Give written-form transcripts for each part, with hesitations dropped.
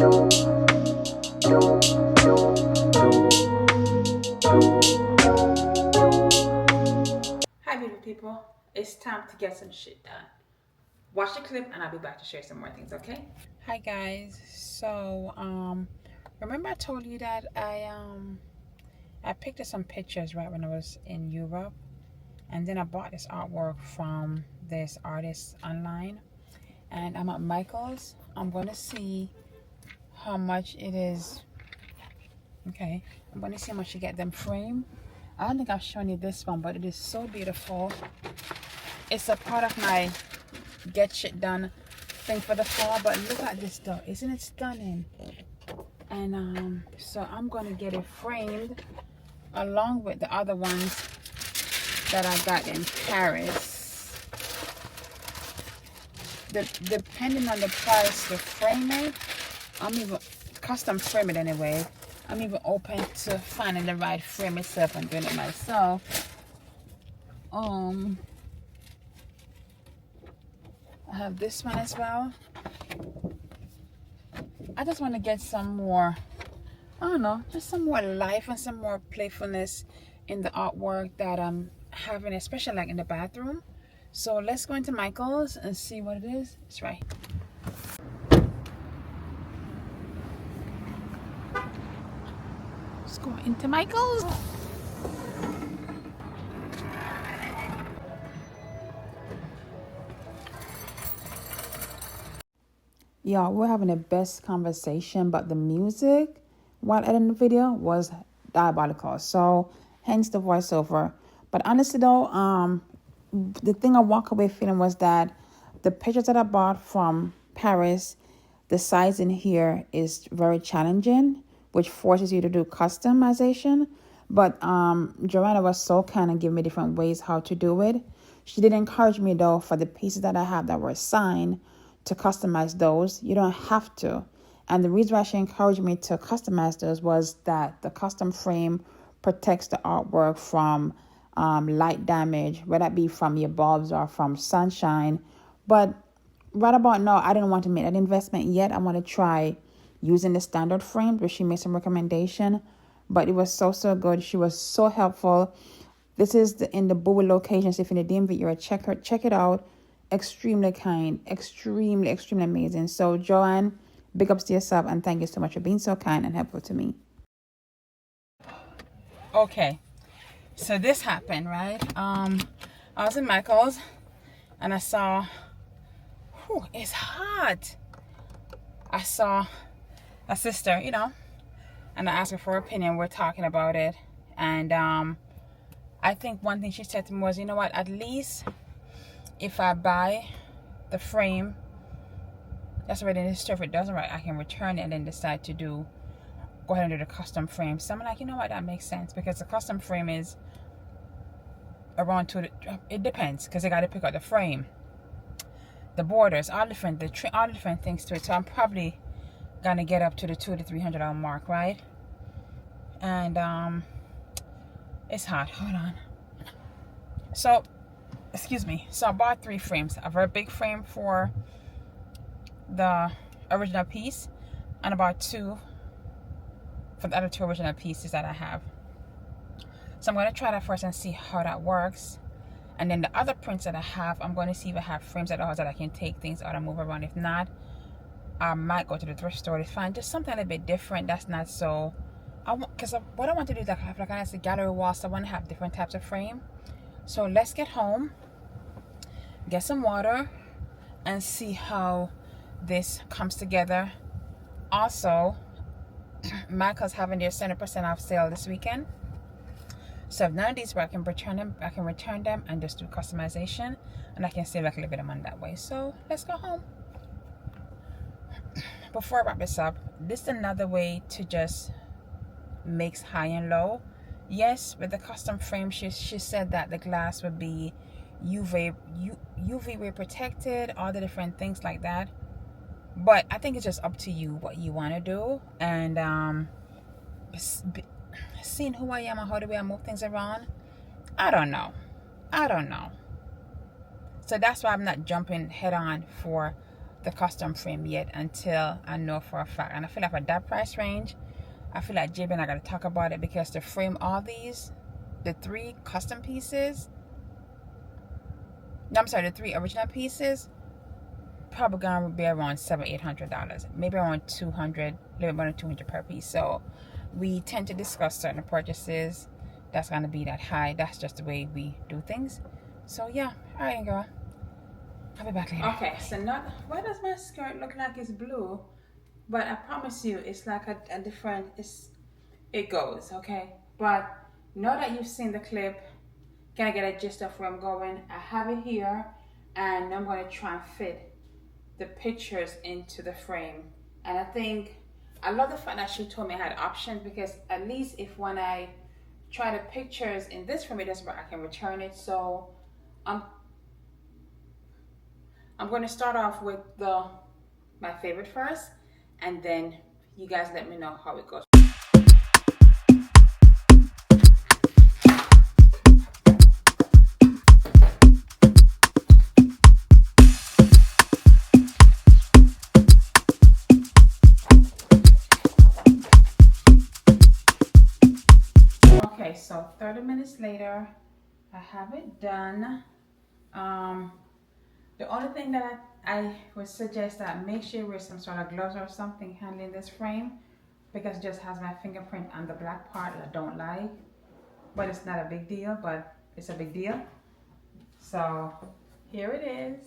Hi beautiful people, it's time to get some shit done. Watch the clip and I'll be back to share some more things, okay? Hi guys. So remember I told you that I picked up some pictures right when I was in Europe, and then I bought this artwork from this artist online, and I'm at Michael's. I'm going to see how much it is. Okay, I'm going to see how much you get them framed. I don't think I've shown you this one, but it is so beautiful. It's a part of my get shit done thing for the fall, but look at this though. Isn't it stunning? And so I'm going to get it framed along with the other ones that I got in Paris. Depending on the price to frame it, I'm even custom frame it anyway. I'm even open to finding the right frame itself and doing it myself. I have this one as well. I just want to get some more, I don't know, just some more life and some more playfulness in the artwork that I'm having, especially like in the bathroom. So let's go into Michael's and see what it is. It's right. Let's go into Michael's. Y'all, we're having the best conversation, but the music while editing the video was diabolical. So hence the voiceover. But honestly though, the thing I walk away feeling was that the pictures that I bought from Paris, the size in here is very challenging, which forces you to do customization. But Joanna was so kind of giving me different ways how to do it. She did encourage me though for the pieces that I have that were signed to customize those. You don't have to. And the reason why she encouraged me to customize those was that the custom frame protects the artwork from light damage, whether it be from your bulbs or from sunshine. But right about now, I didn't want to make that investment yet. I want to try using the standard frame, where she made some recommendation. But it was so good. She was so helpful. This is in the Bowie location. So if you're in the DMV area, check it out. Extremely kind, extremely amazing. So Joanne, big ups to yourself, and thank you so much for being so kind and helpful to me. Okay, so this happened, right? I was in Michael's and I saw, it's hot. I saw a sister, and I asked her for her opinion. We're talking about it, and I think one thing she said to me was, you know what, at least if I buy the frame that's already in the store, if it doesn't right, I can return it and then decide to go ahead and do the custom frame. So I'm like, you know what, that makes sense, because the custom frame is around it depends, because I got to pick out the frame, the borders, all different things to it. So I'm probably gonna get up to the $200 to $300 mark, right? And it's hot. Hold on. So excuse me. So I bought 3 frames. A very big frame for the original piece, and about 2 for the other 2 original pieces that I have. So I'm going to try that first and see how that works. And then the other prints that I have, I'm going to see if I have frames at the house that I can take things out and move around. If not, I might go to the thrift store to find just something a little bit different that's not so... what I want to do is have like a gallery wall, so I want to have different types of frame. So let's get home, get some water, and see how this comes together. Also, Michael's having their 70% off sale this weekend. So if none of these work, I can return them and just do customization, and I can save like a little bit of money that way. So let's go home. Before I wrap this up, this is another way to just mix high and low. Yes, with the custom frame, she said that the glass would be UV ray protected, all the different things like that. But I think it's just up to you what you want to do, and seeing who I am and how the way I move things around, I don't know. So that's why I'm not jumping head on for the custom frame yet until I know for a fact. And I feel like at that price range, I feel like JB and I gotta talk about it, because to frame all these, the 3 custom pieces, no, I'm sorry, the 3 original pieces, probably gonna be around $700-800, maybe around 200, a little bit more than 200 per piece. So we tend to discuss certain purchases that's gonna be that high. That's just the way we do things. So yeah, all right, girl. I'll be back later. Okay, so why does my skirt look like it's blue? But I promise you, it's like a different, it goes, okay? But now that you've seen the clip, can I get a gist of where I'm going? I have it here, and I'm gonna try and fit the pictures into the frame. And I love the fact that she told me I had options, because at least if when I try the pictures in this frame, it doesn't work, I can return it. So I'm going to start off with my favorite first, and then you guys let me know how it goes. Okay, so 30 minutes later, I have it done. The only thing that I would suggest that make sure you wear some sort of gloves or something handling this frame, because it just has my fingerprint on the black part that I don't like. But it's not a big deal, but it's a big deal. So here it is.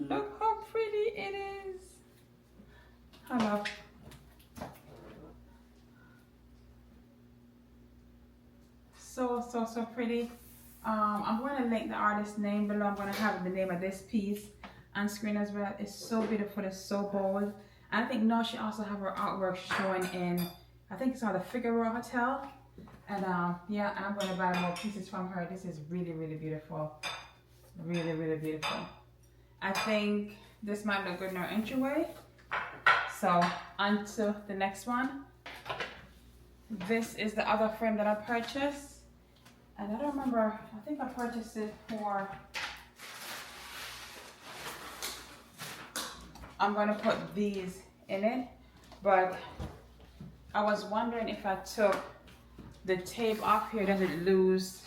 Look how pretty it is. Hello. So pretty. I'm going to link the artist's name below. I'm going to have the name of this piece on screen as well. It's so beautiful. It's so bold. I think now she also have her artwork showing in, I think it's on the Figueroa Hotel. And yeah, I'm going to buy more pieces from her. This is really, really beautiful. Really, really beautiful. I think this might look good in our entryway. So on to the next one. This is the other frame that I purchased. And I don't remember, I think I purchased it for, I'm going to put these in it, but I was wondering if I took the tape off here, does it lose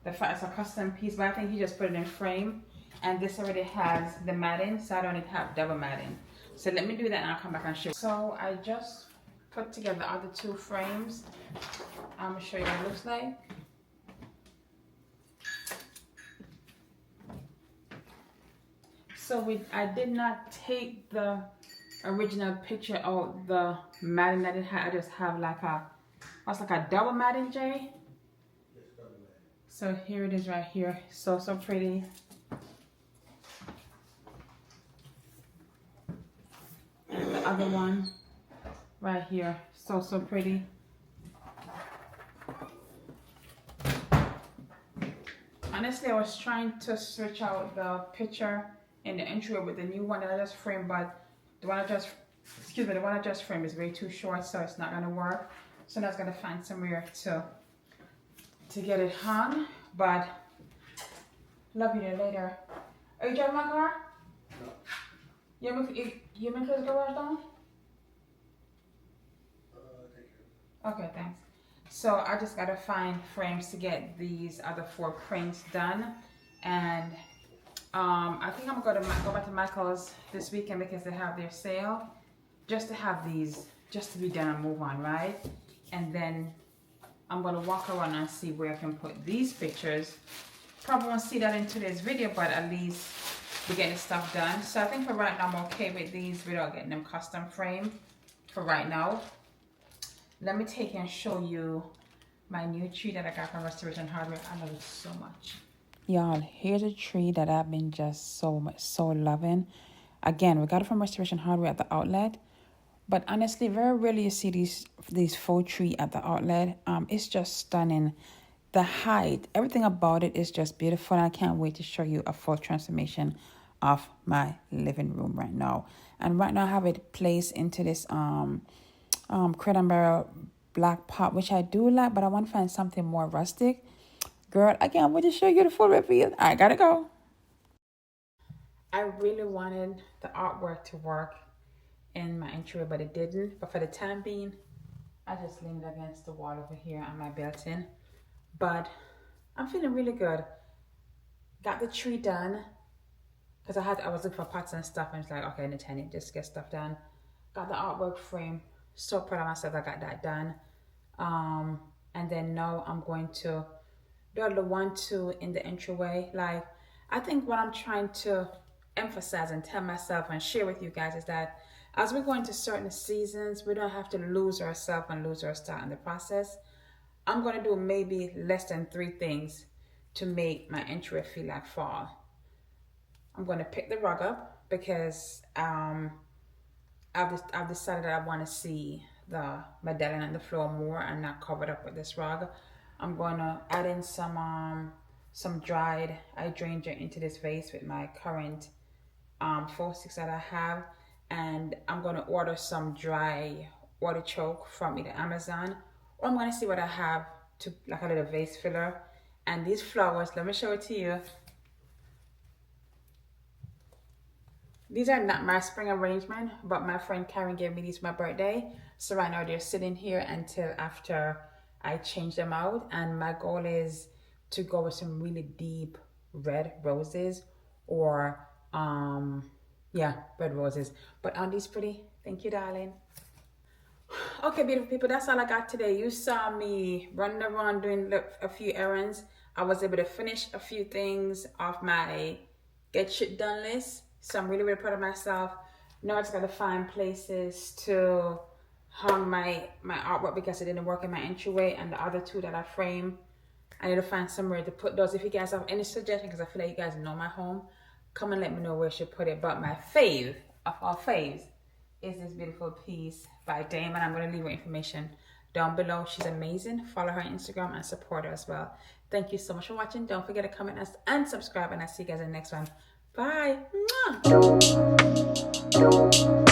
the fact it's a custom piece? But I think he just put it in frame, and this already has the matting, so I don't need to have double matting. So let me do that and I'll come back and show you. So I just put together the other 2 frames. I'm going to show you what it looks like. So I did not take the original picture of the matting that it had. I just have like what's like a double matting, Jay? So here it is right here. So pretty. And the other one right here. So pretty. Honestly, I was trying to switch out the picture in the entryway with the new one that I just framed, but the one I just framed is way too short, so it's not gonna work. So now I was gonna find somewhere to get it hung. But love you later. Are you driving my car? No. You want me to close the garage down? Okay, thanks. So I just gotta find frames to get these other 4 prints done, and I think I'm gonna go back to Michael's this weekend because they have their sale, just to have these, just to be done and move on, right? And then I'm gonna walk around and see where I can put these pictures. Probably won't see that in today's video, but at least we're getting stuff done. So I think for right now I'm okay with these without getting them custom framed for right now. Let me take and show you my new tree that I got from Restoration Hardware. I love it so much. Y'all, here's a tree that I've been just so loving. Again, we got it from Restoration Hardware at the outlet. But honestly, very rarely you see these faux tree at the outlet. It's just stunning. The height, everything about it is just beautiful. And I can't wait to show you a full transformation of my living room right now. And right now I have it placed into this crate and barrel black pot, which I do like, but I want to find something more rustic. Girl, I can't wait to show you the full reveal. I gotta go. I really wanted the artwork to work in my entryway, but it didn't. But for the time being, I just leaned against the wall over here on my built-in. But I'm feeling really good. Got the tree done because I was looking for pots and stuff, and it's like, okay, Nattie, just get stuff done. Got the artwork frame. So proud of myself. I got that done. And then now I'm going to do the 1-2 in the entryway. Like, I think what I'm trying to emphasize and tell myself and share with you guys is that as we go into certain seasons, we don't have to lose ourselves and lose our style in the process. I'm going to do maybe less than 3 things to make my entryway feel like fall. I'm going to pick the rug up because I've decided that I want to see the medallion on the floor more and not covered up with this rug. I'm going to add in some dried hydrangea into this vase with my current faux sticks that I have, and I'm going to order some dry artichoke from either Amazon, or I'm going to see what I have to like a little vase filler. And these flowers, let me show it to you. These are not my spring arrangement, but my friend Karen gave me these for my birthday. So right now they're sitting here until after I change them out. And my goal is to go with some really deep red roses, or yeah, red roses. But aren't these pretty? Thank you, darling. Okay, beautiful people, that's all I got today. You saw me running around doing a few errands. I was able to finish a few things off my get shit done list. So I'm really, really proud of myself. Now I just gotta find places to hang my artwork because it didn't work in my entryway, and the other 2 that I framed, I need to find somewhere to put those. If you guys have any suggestions, because I feel like you guys know my home, come and let me know where I should put it. But my fave of all faves is this beautiful piece by Dame, and I'm going to leave her information down below. She's amazing. Follow her on Instagram and support her as well. Thank you so much for watching. Don't forget to comment and subscribe, and I'll see you guys in the next one. Bye. Mwah.